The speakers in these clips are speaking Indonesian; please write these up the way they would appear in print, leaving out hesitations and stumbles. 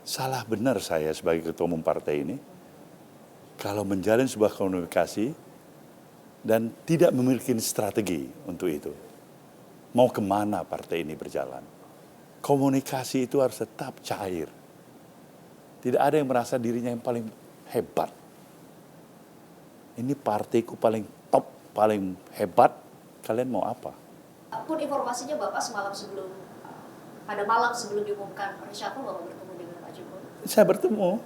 salah benar saya sebagai ketua umum partai ini kalau menjalin sebuah komunikasi dan tidak memiliki strategi untuk itu. Mau kemana partai ini berjalan? Komunikasi itu harus tetap cair. Tidak ada yang merasa dirinya yang paling hebat. Ini partaiku paling top, paling hebat. Kalian mau apa? Pun informasinya Bapak pada malam sebelum diumumkan reshuffle Bapak bertemu dengan Pak Jokowi. Saya bertemu,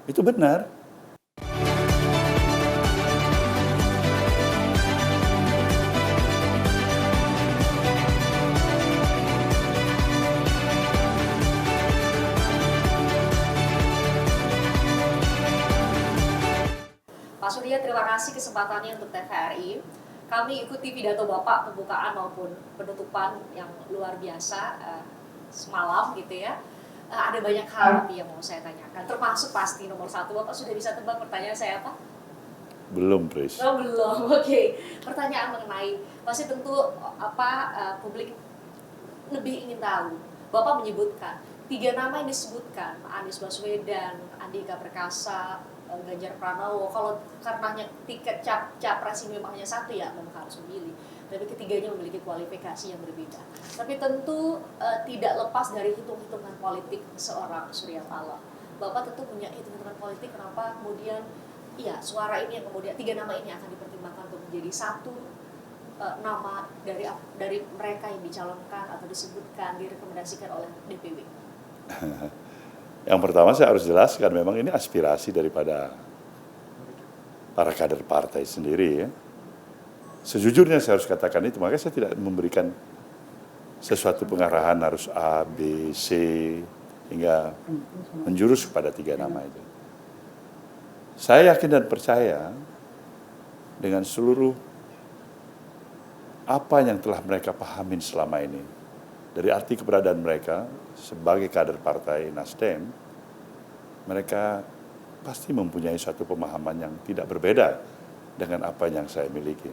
itu benar. Pak Surya, terima kasih kesempatannya untuk TVRI. Kami ikuti pidato Bapak pembukaan maupun penutupan yang luar biasa semalam gitu ya. Ada banyak hal tapi yang mau saya tanyakan, termasuk pasti nomor satu, Bapak sudah bisa tebak pertanyaan saya apa? Belum, Pris. Oh, belum, oke. Pertanyaan mengenai, pasti tentu publik lebih ingin tahu. Bapak menyebutkan, 3 nama yang disebutkan, Anies Baswedan, Andika Perkasa, Ganjar Pranowo. Kalau karenanya tiket capres ini memang hanya satu ya, memang harus memilih. Tapi ketiganya memiliki kualifikasi yang berbeda. Tapi tentu tidak lepas dari hitung-hitungan politik seorang Surya Paloh. Bapak tentu punya hitung-hitungan politik kenapa kemudian suara ini yang kemudian 3 nama ini akan dipertimbangkan untuk menjadi satu nama dari mereka yang dicalonkan atau disebutkan, direkomendasikan oleh DPW. Yang pertama saya harus jelaskan memang ini aspirasi daripada para kader partai sendiri ya. Sejujurnya saya harus katakan itu, makanya saya tidak memberikan sesuatu pengarahan harus A, B, C, hingga menjurus kepada 3 nama itu. Saya yakin dan percaya dengan seluruh apa yang telah mereka pahamin selama ini. Dari arti keberadaan mereka sebagai kader partai Nasdem, mereka pasti mempunyai suatu pemahaman yang tidak berbeda dengan apa yang saya miliki.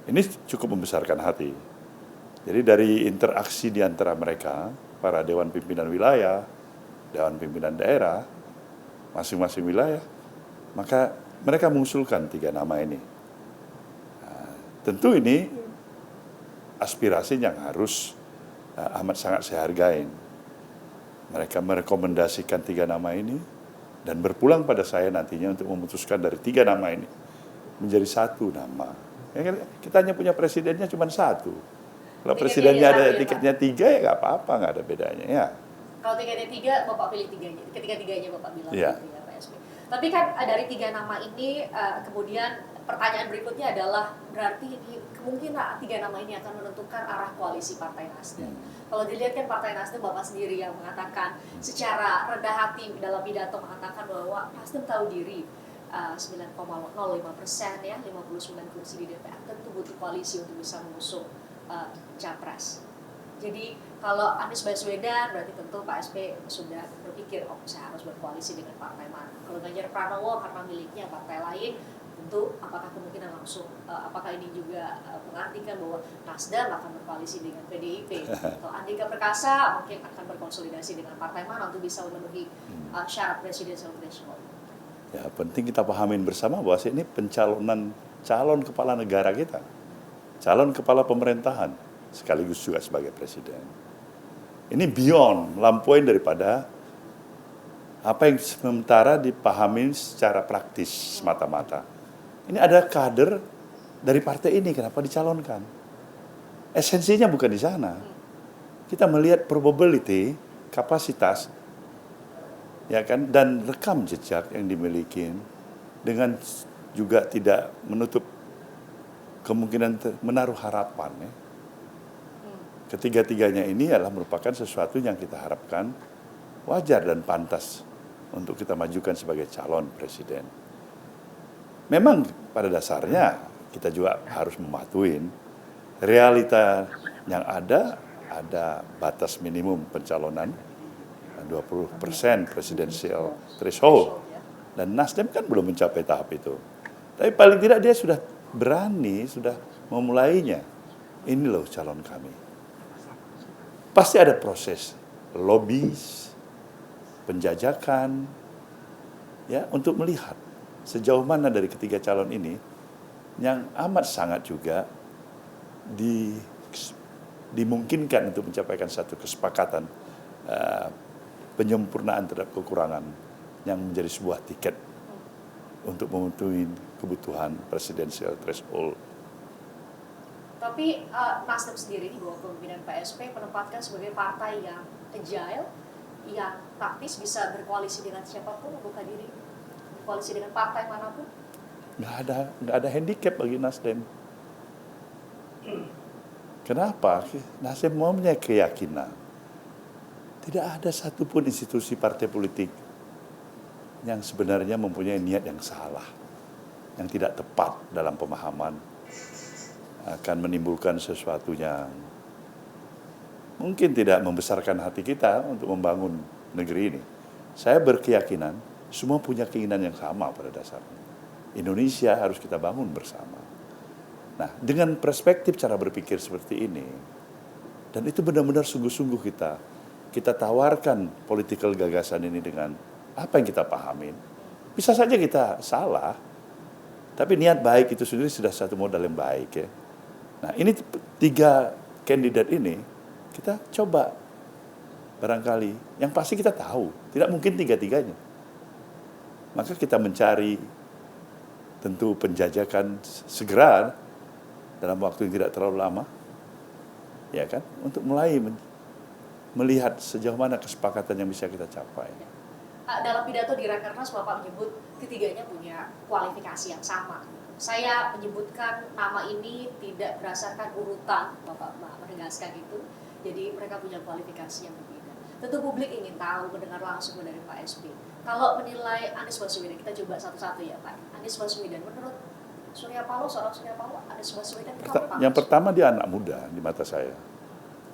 Ini cukup membesarkan hati. Jadi dari interaksi di antara mereka, para dewan pimpinan wilayah, dewan pimpinan daerah, masing-masing wilayah, maka mereka mengusulkan 3 nama ini. Nah, tentu ini aspirasi yang harus amat sangat saya hargai. Mereka merekomendasikan 3 nama ini dan berpulang pada saya nantinya untuk memutuskan dari 3 nama ini menjadi 1 nama. Ya, kita hanya punya presidennya cuma 1. Kalau presidennya ada tiketnya 3 ya nggak apa-apa, nggak ada bedanya ya. Kalau tiketnya 3, Bapak pilih 3-nya. Ketiga-tiganya Bapak bilang ya. Gitu ya, Pak SB. Tapi kan dari 3 nama ini kemudian pertanyaan berikutnya adalah berarti kemungkinan 3 nama ini akan menentukan arah koalisi Partai Nasdem. Kalau dilihat kan Partai Nasdem Bapak sendiri yang mengatakan secara rendah hati dalam pidato mengatakan bahwa Nasdem tahu diri 9,05% ya, 59 kursi di DPR tentu butuh koalisi untuk bisa mengusung capres. Jadi kalau Anies Baswedan berarti tentu Pak SB sudah berpikir saya harus berkoalisi dengan partai mana. Kalau Ganjar Pranowo karena miliknya partai lain, tentu apakah kemungkinan langsung apakah ini juga mengartikan bahwa Nasdem akan berkoalisi dengan PDIP atau Andika Perkasa mungkin akan berkonsolidasi dengan partai mana untuk bisa memenuhi syarat presidential threshold. Ya, penting kita pahamin bersama bahwa ini pencalonan calon kepala negara kita, calon kepala pemerintahan, sekaligus juga sebagai presiden. Ini beyond, melampaui daripada apa yang sementara dipahamin secara praktis semata-mata. Ini ada kader dari partai ini, kenapa dicalonkan? Esensinya bukan di sana. Kita melihat probability, kapasitas, ya kan, dan rekam jejak yang dimiliki dengan juga tidak menutup kemungkinan menaruh harapan ya. Ketiga-tiganya ini adalah merupakan sesuatu yang kita harapkan wajar dan pantas untuk kita majukan sebagai calon presiden. Memang pada dasarnya kita juga harus mematuhi realita yang ada batas minimum pencalonan 20% presidensial threshold. Dan Nasdem kan belum mencapai tahap itu. Tapi paling tidak dia sudah berani, sudah memulainya. Ini loh calon kami. Pasti ada proses lobby, penjajakan, ya, untuk melihat sejauh mana dari ketiga calon ini yang amat sangat juga dimungkinkan untuk mencapaikan satu kesepakatan penyempurnaan terhadap kekurangan yang menjadi sebuah tiket untuk memenuhi kebutuhan presidensial threshold. Tapi Nasdem sendiri di bawah kepemimpinan PSP menempatkan sebagai partai yang agile, yang praktis, bisa berkoalisi dengan siapapun, membuka diri berkoalisi dengan partai manapun. Nggak ada handicap bagi Nasdem. Kenapa? Nasdem mempunyai keyakinan tidak ada satupun institusi partai politik yang sebenarnya mempunyai niat yang salah, yang tidak tepat dalam pemahaman, akan menimbulkan sesuatu yang mungkin tidak membesarkan hati kita untuk membangun negeri ini. Saya berkeyakinan semua punya keinginan yang sama pada dasarnya. Indonesia harus kita bangun bersama. Nah, dengan perspektif cara berpikir seperti ini, dan itu benar-benar sungguh-sungguh kita tawarkan political gagasan ini dengan apa yang kita pahamin. Bisa saja kita salah, tapi niat baik itu sendiri sudah satu modal yang baik, ya. Nah, ini tiga kandidat ini kita coba barangkali, yang pasti kita tahu tidak mungkin tiga-tiganya. Maka kita mencari tentu penjajakan segera dalam waktu yang tidak terlalu lama, ya kan, untuk mulai melihat sejauh mana kesepakatan yang bisa kita capai. Dalam pidato di Rakernas, Bapak menyebut ketiganya punya kualifikasi yang sama. Saya menyebutkan nama ini tidak berdasarkan urutan, Bapak menegaskan itu. Jadi mereka punya kualifikasi yang berbeda. Tentu publik ingin tahu, mendengar langsung dari Pak SB. Kalau menilai Anies Baswedan, kita coba satu-satu ya Pak. Anies Baswedan, menurut Surya Paloh, seorang Surya Paloh, Anies Baswedan itu apa? Yang pertama, dia anak muda di mata saya.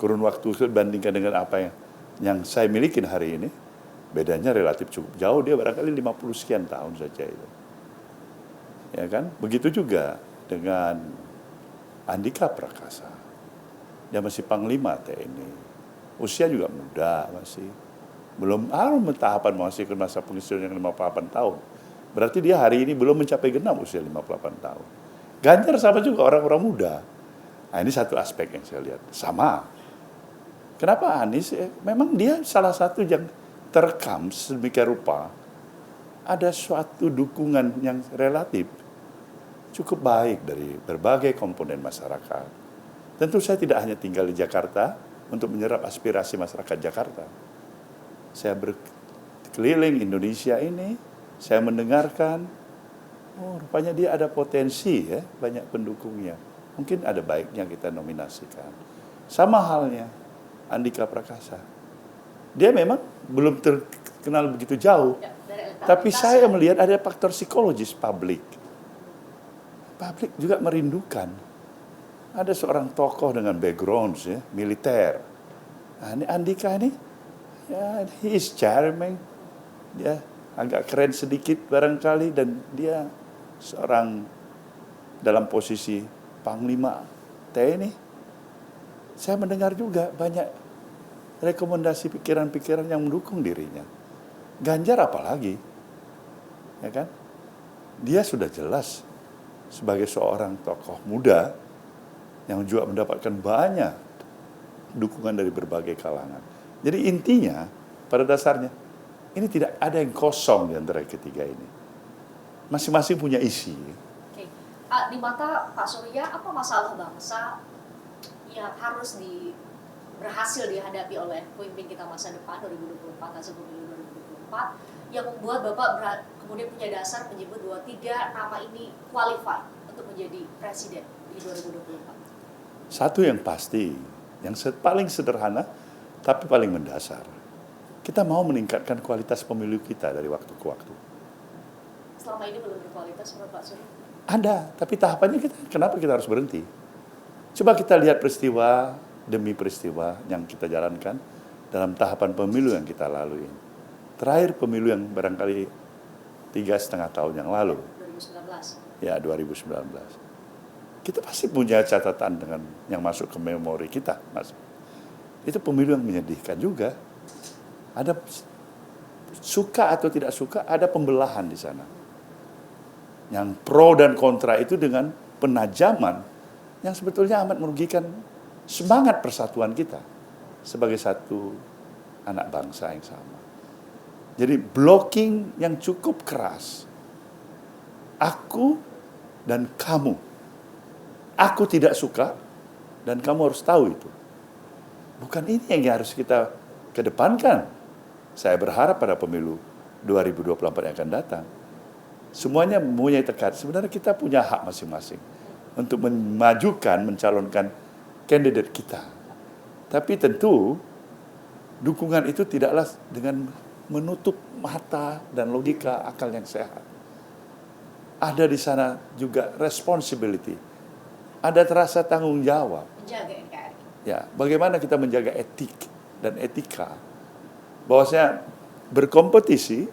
Kurun waktu dibandingkan dengan apa yang saya miliki hari ini, bedanya relatif cukup jauh. Dia barangkali 50 sekian tahun saja itu. Ya kan? Begitu juga dengan Andika Prakasa. Dia masih Panglima TNI. Usia juga muda masih. Belum tahapan masih ke masa pengisian yang 58 tahun. Berarti dia hari ini belum mencapai genap usia 58 tahun. Ganjar sama juga orang-orang muda. Nah, ini satu aspek yang saya lihat. Sama. Kenapa Anies? Memang dia salah satu yang terekam sedemikian rupa. Ada suatu dukungan yang relatif cukup baik dari berbagai komponen masyarakat. Tentu saya tidak hanya tinggal di Jakarta untuk menyerap aspirasi masyarakat Jakarta. Saya berkeliling Indonesia ini, saya mendengarkan, oh rupanya dia ada potensi, ya, banyak pendukungnya. Mungkin ada baiknya kita nominasikan. Sama halnya Andika Prakasa. Dia memang belum terkenal begitu jauh, tapi saya melihat ada faktor psikologis publik. Publik juga merindukan. Ada seorang tokoh dengan background, ya, militer. Nah, ini Andika ini, ya, he is charming. Dia agak keren sedikit barangkali, dan dia seorang dalam posisi Panglima TNI. Saya mendengar juga banyak rekomendasi pikiran-pikiran yang mendukung dirinya. Ganjar apalagi, ya kan? Dia sudah jelas sebagai seorang tokoh muda yang juga mendapatkan banyak dukungan dari berbagai kalangan. Jadi intinya, pada dasarnya, ini tidak ada yang kosong di antara ketiga ini. Masing-masing punya isi. Oke. Di mata Pak Surya, apa masalah bangsa yang harus berhasil dihadapi oleh pemimpin kita masa depan 2024 hasil pemilu 2024 yang membuat Bapak kemudian punya dasar menyebut bahwa 3 nama ini qualified untuk menjadi presiden di 2024? Satu yang pasti, yang paling sederhana tapi paling mendasar. Kita mau meningkatkan kualitas pemilu kita dari waktu ke waktu. Selama ini belum berkualitas menurut Pak Surya? Ada, tapi tahapannya kenapa kita harus berhenti? Coba kita lihat peristiwa demi peristiwa yang kita jalankan dalam tahapan pemilu yang kita lalui. Terakhir pemilu yang barangkali 3,5 tahun yang lalu. 2019. Ya, 2019. Kita pasti punya catatan dengan yang masuk ke memori kita, Mas. Itu pemilu yang menyedihkan juga. Ada suka atau tidak suka, ada pembelahan di sana. Yang pro dan kontra itu dengan penajaman yang sebetulnya amat merugikan semangat persatuan kita sebagai satu anak bangsa yang sama. Jadi blocking yang cukup keras. Aku dan kamu. Aku tidak suka dan kamu harus tahu itu. Bukan ini yang harus kita kedepankan. Saya berharap pada pemilu 2024 yang akan datang, semuanya mempunyai tekad. Sebenarnya kita punya hak masing-masing untuk memajukan, mencalonkan kandidat kita. Tapi tentu dukungan itu tidaklah dengan menutup mata dan logika akal yang sehat. Ada di sana juga responsibility. Ada terasa tanggung jawab. Menjaga NKRI. Ya, bagaimana kita menjaga etik dan etika. Bahwasanya berkompetisi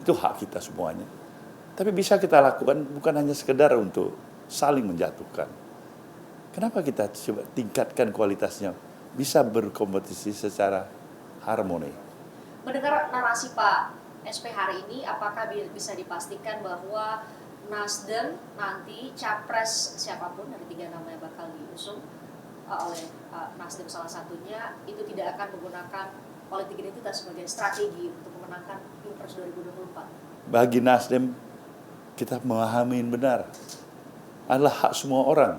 itu hak kita semuanya. Tapi bisa kita lakukan bukan hanya sekedar untuk saling menjatuhkan. Kenapa kita coba tingkatkan kualitasnya? Bisa berkompetisi secara harmoni. Mendengar narasi Pak SP hari ini, apakah bisa dipastikan bahwa Nasdem nanti capres siapapun dari 3 nama yang bakal diusung oleh Nasdem salah satunya, itu tidak akan menggunakan politik identitas sebagai strategi untuk memenangkan Pilpres 2024? Bagi Nasdem, kita memahami benar, adalah hak semua orang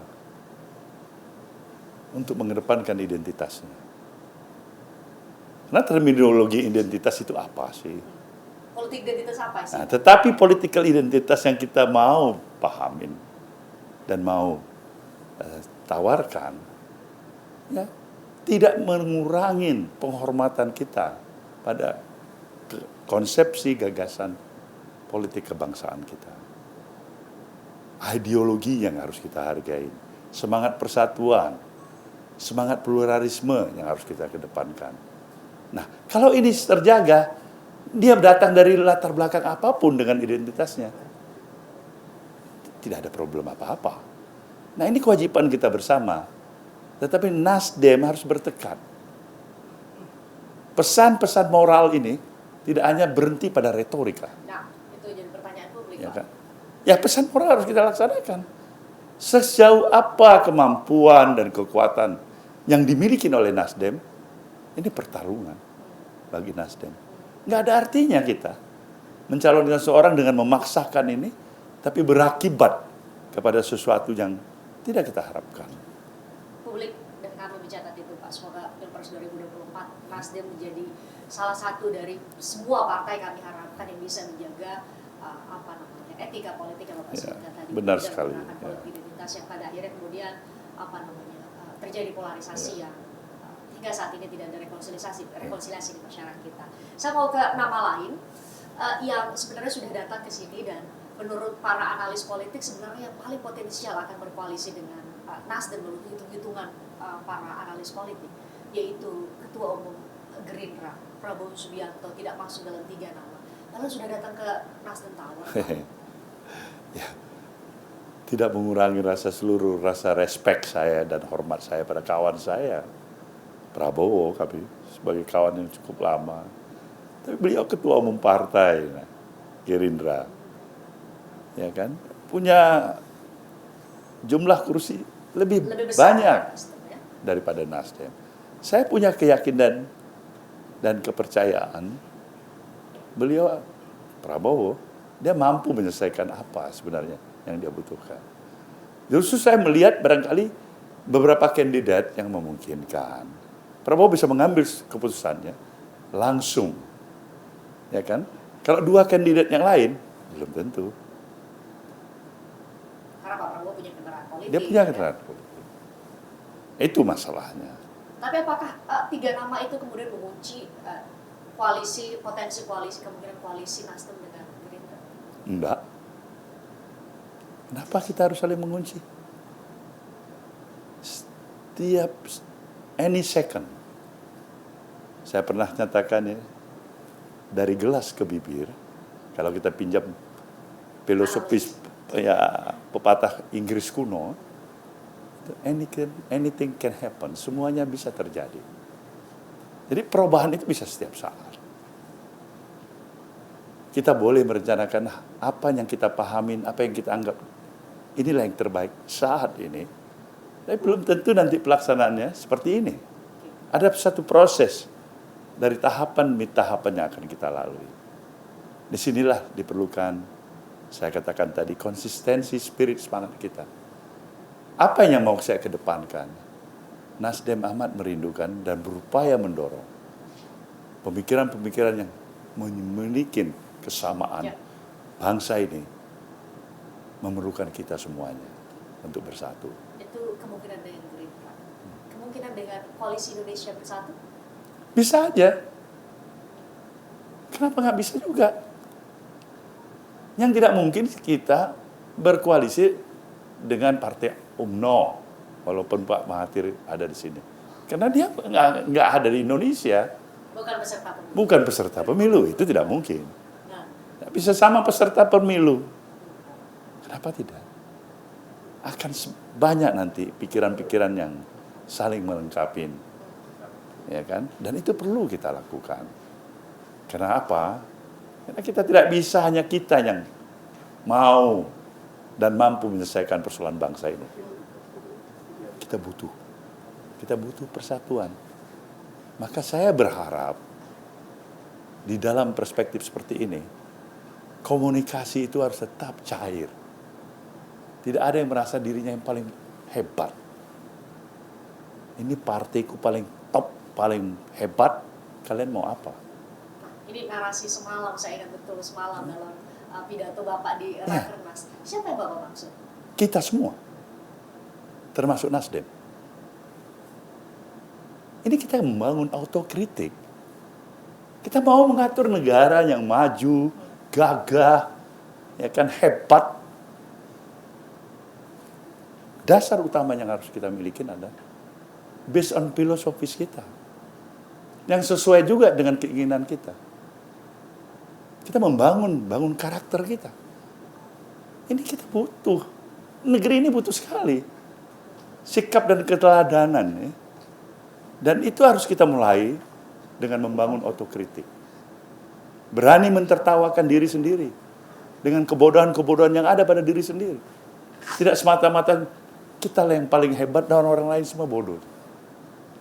untuk mengedepankan identitasnya. Karena terminologi identitas itu apa sih? Politik identitas apa sih? Nah, tetapi political identitas yang kita mau pahamin dan mau tawarkan, ya, tidak mengurangi penghormatan kita pada konsepsi gagasan politik kebangsaan kita. Ideologi yang harus kita hargai, semangat persatuan, semangat pluralisme yang harus kita kedepankan. Nah, kalau ini terjaga, dia datang dari latar belakang apapun dengan identitasnya, tidak ada problem apa-apa. Nah, ini kewajiban kita bersama. Tetapi Nasdem harus bertekad. Pesan-pesan moral ini tidak hanya berhenti pada retorika. Nah, itu jadi pertanyaan publik, Ya, Pak. kan? Ya, pesan moral harus kita laksanakan. Sejauh apa kemampuan dan kekuatan yang dimiliki oleh Nasdem, ini pertarungan bagi Nasdem. Nggak ada artinya kita mencalonkan seorang dengan memaksakan ini, tapi berakibat kepada sesuatu yang tidak kita harapkan. Publik dan kami mencatat itu, Pak. Semoga Pilpres 2024 Nasdem menjadi salah satu dari semua partai kami harapkan yang bisa menjaga etika politik yang Bapak sebutkan tadi. Benar sekali. Menggunakan politik identitas yang pada akhirnya kemudian terjadi polarisasi yang hingga saat ini tidak ada rekonsiliasi di masyarakat kita. Saya mau ke nama lain yang sebenarnya sudah datang ke sini dan menurut para analis politik sebenarnya yang paling potensial akan berkoalisi dengan Nasdem menurut hitung-hitungan para analis politik, yaitu Ketua Umum Gerindra Prabowo Subianto tidak masuk dalam 3 nama. Lalu sudah datang ke Nasdem Tower. Ya, tidak mengurangi rasa respect saya dan hormat saya pada kawan saya Prabowo, kami sebagai kawan yang cukup lama. Tapi beliau ketua umum partai Gerindra, ya kan, punya jumlah kursi lebih banyak Nasdem, ya? daripada Nasdem. Saya punya keyakinan dan kepercayaan beliau Prabowo, dia mampu menyelesaikan apa sebenarnya yang dia butuhkan. Justru saya melihat barangkali beberapa kandidat yang memungkinkan Prabowo bisa mengambil keputusannya langsung, ya kan? Kalau 2 kandidat yang lain belum tentu. Karena Pak Prabowo punya kendaraan politik. Dia punya kendaraan politik. Itu masalahnya. Tapi apakah 3 nama itu kemudian mengunci potensi koalisi, kemungkinan koalisi Nasdem dengan Gerindra? Enggak. Kenapa kita harus saling mengunci? Setiap any second. Saya pernah nyatakan ya, dari gelas ke bibir, kalau kita pinjam filosofis pepatah Inggris kuno, anything can happen, semuanya bisa terjadi. Jadi perubahan itu bisa setiap saat. Kita boleh merencanakan apa yang kita pahamin, apa yang kita anggap inilah yang terbaik saat ini. Tapi belum tentu nanti pelaksanaannya seperti ini. Ada satu proses dari tahapan demi tahapan yang akan kita lalui. Disinilah diperlukan, saya katakan tadi, konsistensi spirit semangat kita. Apa yang mau saya kedepankan? Nasdem amat merindukan dan berupaya mendorong pemikiran-pemikiran yang memiliki kesamaan bangsa ini memerlukan kita semuanya untuk bersatu. Itu kemungkinan dengan Gerindra. Kemungkinan dengan Koalisi Indonesia Bersatu? Bisa aja. Kenapa nggak bisa juga? Yang tidak mungkin kita berkoalisi dengan Partai UMNO, walaupun Pak Mahathir ada di sini. Karena dia nggak ada di Indonesia. Bukan peserta pemilu, itu tidak mungkin. Tidak bisa sama peserta pemilu. Kenapa tidak? Akan banyak nanti pikiran-pikiran yang saling melengkapi, ya kan? Dan itu perlu kita lakukan. Karena apa? Karena kita tidak bisa hanya kita yang mau dan mampu menyelesaikan persoalan bangsa ini. Kita butuh persatuan. Maka saya berharap di dalam perspektif seperti ini, komunikasi itu harus tetap cair. Tidak ada yang merasa dirinya yang paling hebat. Ini partaiku paling top, paling hebat. Kalian mau apa? Ini narasi semalam, saya ingat betul semalam dalam pidato Bapak di Rakernas. Siapa yang Bapak maksud? Kita semua. Termasuk Nasdem. Ini kita membangun autokritik. Kita mau mengatur negara yang maju, gagah, ya kan, hebat. Dasar utama yang harus kita miliki adalah based on filosofis kita. Yang sesuai juga dengan keinginan kita. Kita bangun karakter kita. Ini kita butuh. Negeri ini butuh sekali sikap dan keteladanan, ya. Dan itu harus kita mulai dengan membangun autokritik. Berani mentertawakan diri sendiri dengan kebodohan-kebodohan yang ada pada diri sendiri. Tidak semata-mata kita yang paling hebat dan orang lain semua bodoh.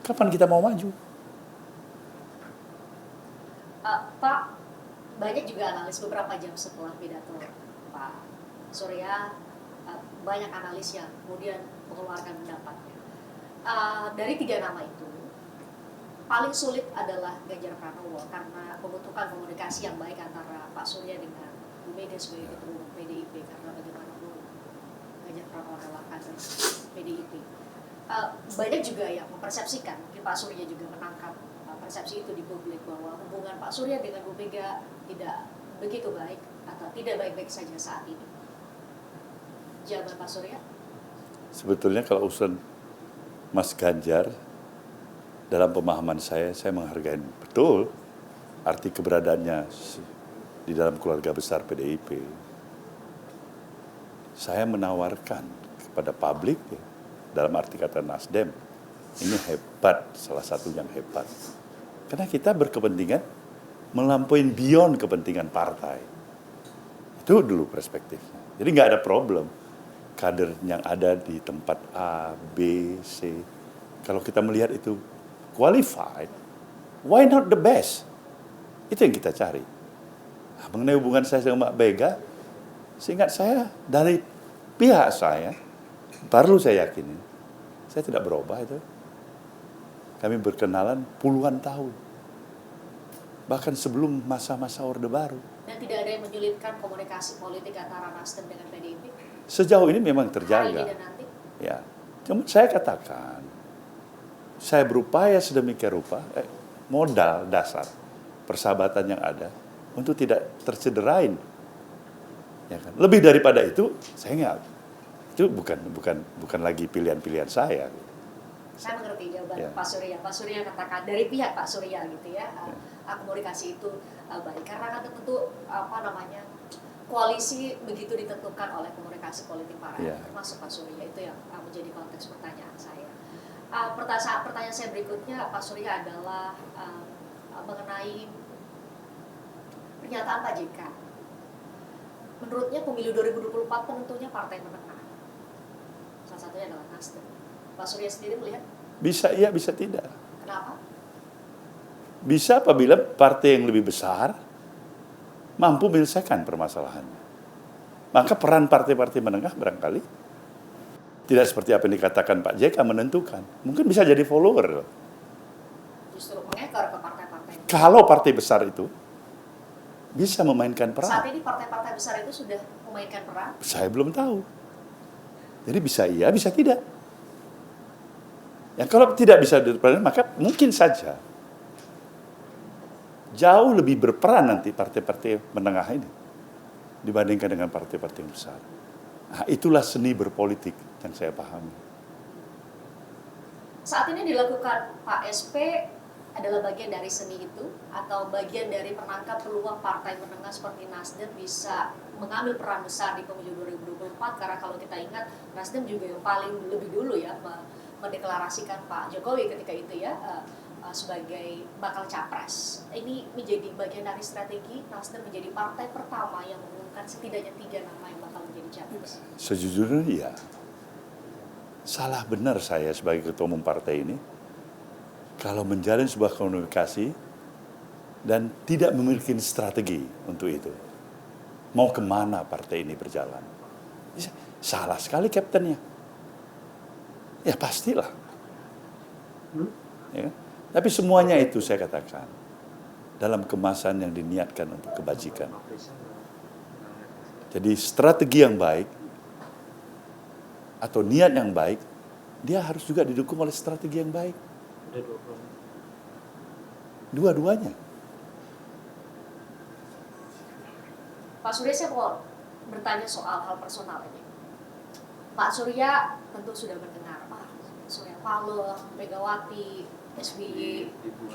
Kapan kita mau maju? Pak, banyak juga analis beberapa jam setelah pidato Pak Surya, banyak analis yang kemudian mengeluarkan pendapatnya. Dari 3 nama itu, paling sulit adalah Ganjar Pranowo karena membutuhkan komunikasi yang baik antara Pak Surya dengan Bu Mega sebagai ketua umum PDIP, karena bagaimanapun Ganjar Pranowo adalah kader PDIP. Banyak juga yang mempersepsikan, mungkin Pak Surya juga menangkap persepsi itu di publik, bahwa hubungan Pak Surya dengan Bu Mega tidak begitu baik atau tidak baik-baik saja saat ini. Jawaban Pak Surya? Sebetulnya kalau urusan Mas Ganjar, dalam pemahaman saya menghargai betul arti keberadaannya di dalam keluarga besar PDIP. Saya menawarkan kepada publik, ya, dalam arti kata Nasdem, ini hebat, salah satu yang hebat. Karena kita berkepentingan melampaui beyond kepentingan partai. Itu dulu perspektifnya. Jadi nggak ada problem kader yang ada di tempat A, B, C. Kalau kita melihat itu qualified, why not the best? Itu yang kita cari. Mengenai hubungan saya sama Mbak Mega, seingat saya dari pihak saya, baru saya yakini, saya tidak berubah itu. Kami berkenalan puluhan tahun. Bahkan sebelum masa-masa Orde Baru. Dan tidak ada yang menyulitkan komunikasi politik antara Nasdem dengan PDIP? Sejauh ini memang terjaga. Hari ini dan nanti? Ya, cuma saya katakan, saya berupaya sedemikian rupa, modal dasar persahabatan yang ada untuk tidak tercederain. Ya kan? Lebih daripada itu, saya nggak. Itu bukan lagi pilihan-pilihan saya. Saya mengerti jawaban Ya. Pak Surya. Pak Surya katakan dari pihak Pak Surya gitu ya, komunikasi itu baik karena kan tentu koalisi begitu ditentukan oleh komunikasi politik para termasuk Pak Surya, itu yang menjadi konteks pertanyaan saya. Pertanyaan saya berikutnya Pak Surya adalah mengenai pernyataan Pak JK. Menurutnya pemilu 2024 penentunya partai menengah. Salah satunya adalah Nasdem. Pak Surya sendiri melihat? Bisa iya, bisa tidak. Kenapa? Bisa apabila partai yang lebih besar mampu menyelesaikan permasalahannya. Maka peran partai-partai menengah barangkali tidak seperti apa yang dikatakan Pak JK menentukan. Mungkin bisa jadi follower. Justru mengekor ke partai-partai. Kalau partai besar itu bisa memainkan peran. Saat ini partai-partai besar itu sudah memainkan peran? Saya belum tahu. Jadi bisa iya, bisa tidak. Ya kalau tidak bisa berperan, maka mungkin saja jauh lebih berperan nanti partai-partai menengah ini dibandingkan dengan partai-partai yang besar. Nah, itulah seni berpolitik yang saya pahami. Saat ini dilakukan Pak SP adalah bagian dari seni itu atau bagian dari penangkap peluang partai menengah seperti Nasdem bisa mengambil peran besar di pemilu 2024, karena kalau kita ingat Nasdem juga yang paling lebih dulu ya mendeklarasikan Pak Jokowi ketika itu ya sebagai bakal capres. Ini menjadi bagian dari strategi Nasdem menjadi partai pertama yang mengumumkan setidaknya 3 nama yang bakal menjadi capres. Sejujurnya ya, salah benar saya sebagai ketua umum partai ini kalau menjalin sebuah komunikasi dan tidak memiliki strategi untuk itu. Mau kemana partai ini berjalan? Salah sekali kaptennya. Ya pastilah. Ya. Tapi semuanya itu saya katakan dalam kemasan yang diniatkan untuk kebajikan. Jadi strategi yang baik atau niat yang baik, dia harus juga didukung oleh strategi yang baik. Dua-duanya. Pak Surya, saya mau bertanya soal hal personal ini. Pak Surya tentu sudah mendengar Pak Surya Paloh, Megawati, SBY,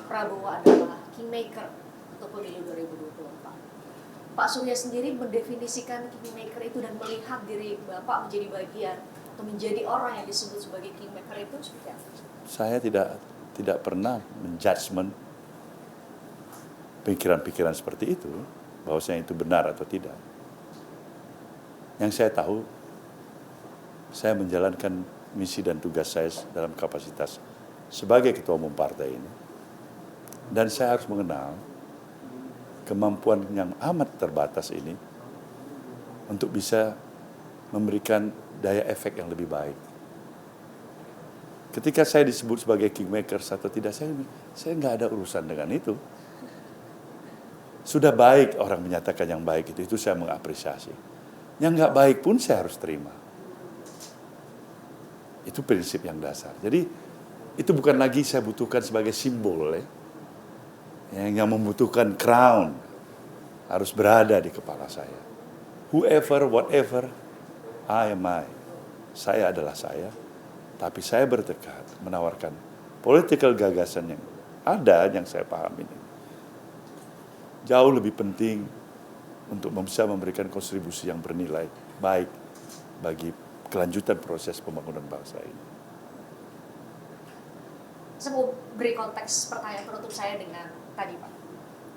Prabowo adalah kingmaker untuk pemilu 2024. Pak Surya sendiri mendefinisikan kingmaker itu dan melihat diri Bapak menjadi bagian atau menjadi orang yang disebut sebagai kingmaker itu seperti apa? Saya tidak pernah menjudgment pikiran-pikiran seperti itu, bahwasanya itu benar atau tidak. Yang saya tahu, saya menjalankan misi dan tugas saya dalam kapasitas sebagai ketua umum partai ini. Dan saya harus mengenal kemampuan yang amat terbatas ini untuk bisa memberikan daya efek yang lebih baik. Ketika saya disebut sebagai kingmaker atau tidak, saya nggak ada urusan dengan itu. Sudah baik orang menyatakan yang baik itu saya mengapresiasi. Yang nggak baik pun saya harus terima. Itu prinsip yang dasar. Jadi itu bukan lagi saya butuhkan sebagai simbol ya. Yang membutuhkan crown harus berada di kepala saya. Whoever, whatever, I am I. Saya adalah saya. Tapi saya bertekad menawarkan political gagasan yang ada, yang saya pahami ini. Jauh lebih penting untuk bisa memberikan kontribusi yang bernilai baik bagi kelanjutan proses pembangunan bangsa ini. Saya mau beri konteks pertanyaan penutup saya dengan tadi Pak,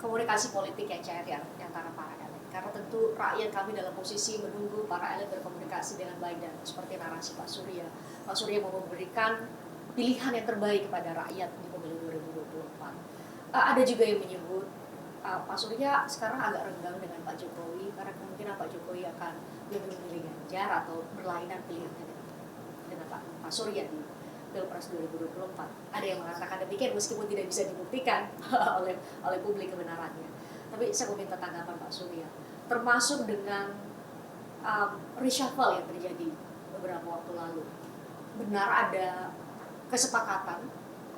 komunikasi politik yang cair yang antara para elit. Karena tentu rakyat kami dalam posisi menunggu para elit berkomunikasi dengan baik dan seperti narasi Pak Surya. Pak Surya mau memberikan pilihan yang terbaik kepada rakyat di pemilu 2024. Ada juga yang menyebut Pak Surya sekarang agak renggang dengan Pak Jokowi karena kemungkinan Pak Jokowi akan lebih memilih Ganjar atau berlainan pilihannya dengan Pak Surya di Pilpres 2024. Ada yang mengatakan demikian meskipun tidak bisa dibuktikan oleh publik kebenarannya. Tapi saya mau minta tanggapan Pak Surya, termasuk dengan reshuffle yang terjadi beberapa waktu lalu. Benar ada kesepakatan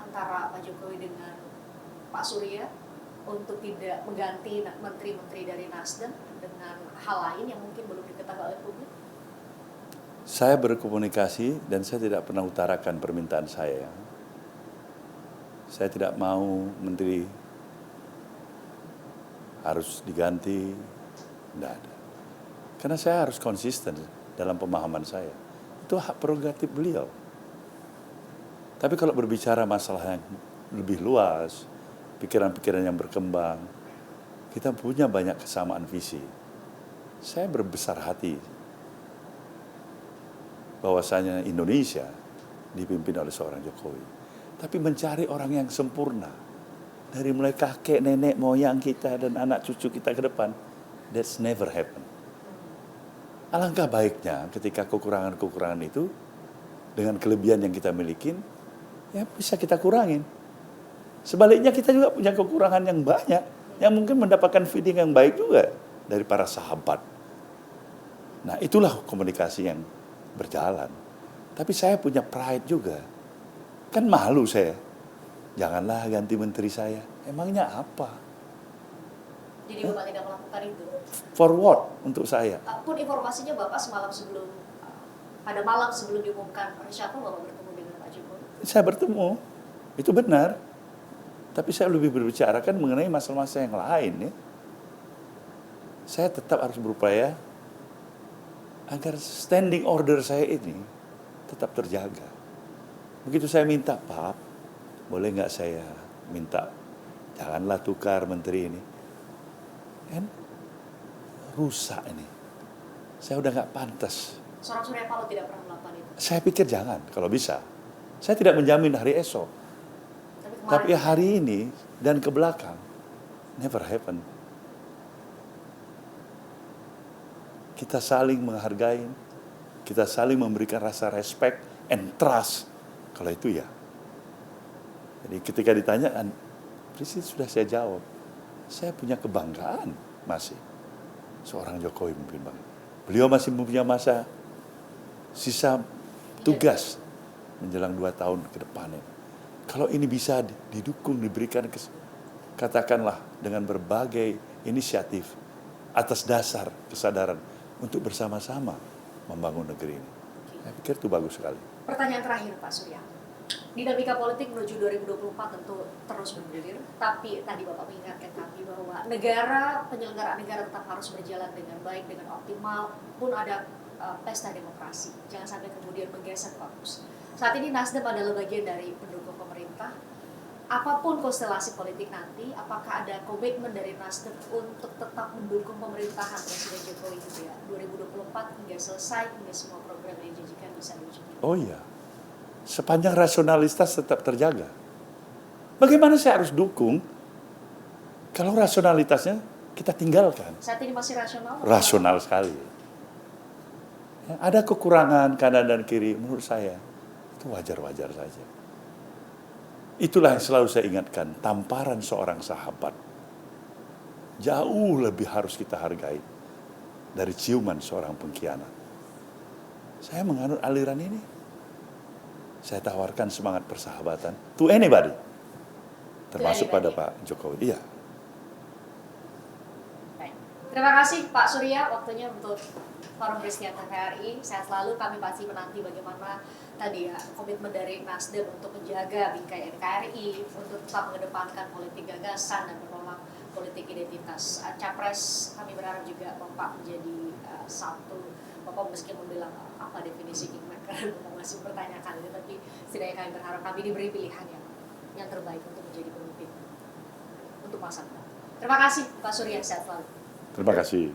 antara Pak Jokowi dengan Pak Surya untuk tidak mengganti menteri-menteri dari Nasdem dengan hal lain yang mungkin belum diketahui oleh publik? Saya berkomunikasi dan saya tidak pernah utarakan permintaan saya. Saya tidak mau menteri harus diganti, tidak ada. Karena saya harus konsisten dalam pemahaman saya. Itu hak prerogatif beliau. Tapi kalau berbicara masalah yang lebih luas, pikiran-pikiran yang berkembang, kita punya banyak kesamaan visi. Saya berbesar hati bahwasanya Indonesia dipimpin oleh seorang Jokowi. Tapi mencari orang yang sempurna, dari mulai kakek, nenek, moyang kita, dan anak cucu kita ke depan, that's never happen. Alangkah baiknya ketika kekurangan-kekurangan itu, dengan kelebihan yang kita miliki, ya bisa kita kurangin. Sebaliknya kita juga punya kekurangan yang banyak, yang mungkin mendapatkan feeding yang baik juga dari para sahabat. Nah, itulah komunikasi yang berjalan. Tapi saya punya pride juga. Kan malu saya. Janganlah ganti menteri saya. Emangnya apa? Jadi Bapak tidak melakukan itu? For what untuk saya? Pun informasinya Bapak pada malam sebelum diumumkan reshuffle, Bapak bertemu dengan Pak Jokowi? Saya bertemu. Itu benar. Tapi saya lebih berbicara kan mengenai masalah-masalah yang lain. Ya. Saya tetap harus berupaya agar standing order saya ini tetap terjaga. Begitu saya minta, Pak, boleh nggak saya minta, janganlah tukar menteri ini. Kan rusak ini. Saya udah nggak pantas. Seorang Surya Paloh tidak pernah melakukan itu? Saya pikir jangan, kalau bisa. Saya tidak menjamin hari esok. Tapi hari ini dan ke belakang, never happen. Kita saling menghargai, kita saling memberikan rasa respect and trust. Kalau itu ya. Jadi ketika ditanya, Presiden sudah saya jawab. Saya punya kebanggaan masih. Seorang Jokowi memimpin bangsa. Beliau masih punya masa sisa tugas menjelang 2 tahun ke depan ini. Kalau ini bisa didukung, diberikan katakanlah dengan berbagai inisiatif atas dasar kesadaran untuk bersama-sama membangun negeri ini. Saya pikir itu bagus sekali. Pertanyaan terakhir Pak Surya. Dinamika politik menuju 2024 tentu terus bergulir, tapi tadi Bapak mengingatkan kami bahwa penyelenggara negara tetap harus berjalan dengan baik, dengan optimal, pun ada pesta demokrasi. Jangan sampai kemudian menggeser fokus. Saat ini Nasdem adalah bagian dari pendukung pemerintah. Apapun konstelasi politik nanti, apakah ada komitmen dari Nasdem untuk tetap mendukung pemerintahan Presiden Jokowi gitu ya, 2024 hingga selesai, hingga semua program yang dijanjikan bisa diwujudkan? Oh iya, sepanjang rasionalitas tetap terjaga. Bagaimana saya harus dukung kalau rasionalitasnya kita tinggalkan? Saat ini masih rasional? Rasional sekali. Ya, ada kekurangan kanan dan kiri menurut saya. Itu wajar-wajar saja. Itulah yang selalu saya ingatkan, tamparan seorang sahabat jauh lebih harus kita hargai dari ciuman seorang pengkhianat. Saya menganut aliran ini. Saya tawarkan semangat persahabatan to anybody. Termasuk pada Pak Jokowi. Iya. Baik. Terima kasih Pak Surya waktunya untuk Forum Presiden TVRI. Sehat selalu, kami pasti menanti bagaimana tadi ya komitmen dari Nasdem untuk menjaga bingkai NKRI, untuk tetap mengedepankan politik gagasan dan menolak politik identitas. Capres kami berharap juga Bapak menjadi satu. Bapak meskipun bilang apa definisi kingmaker, Bapak masih mempertanyakan itu, tapi setidaknya kami berharap kami diberi pilihan yang terbaik untuk menjadi pemimpin untuk masa depan. Terima kasih Pak Surya, sehat selalu. Terima kasih.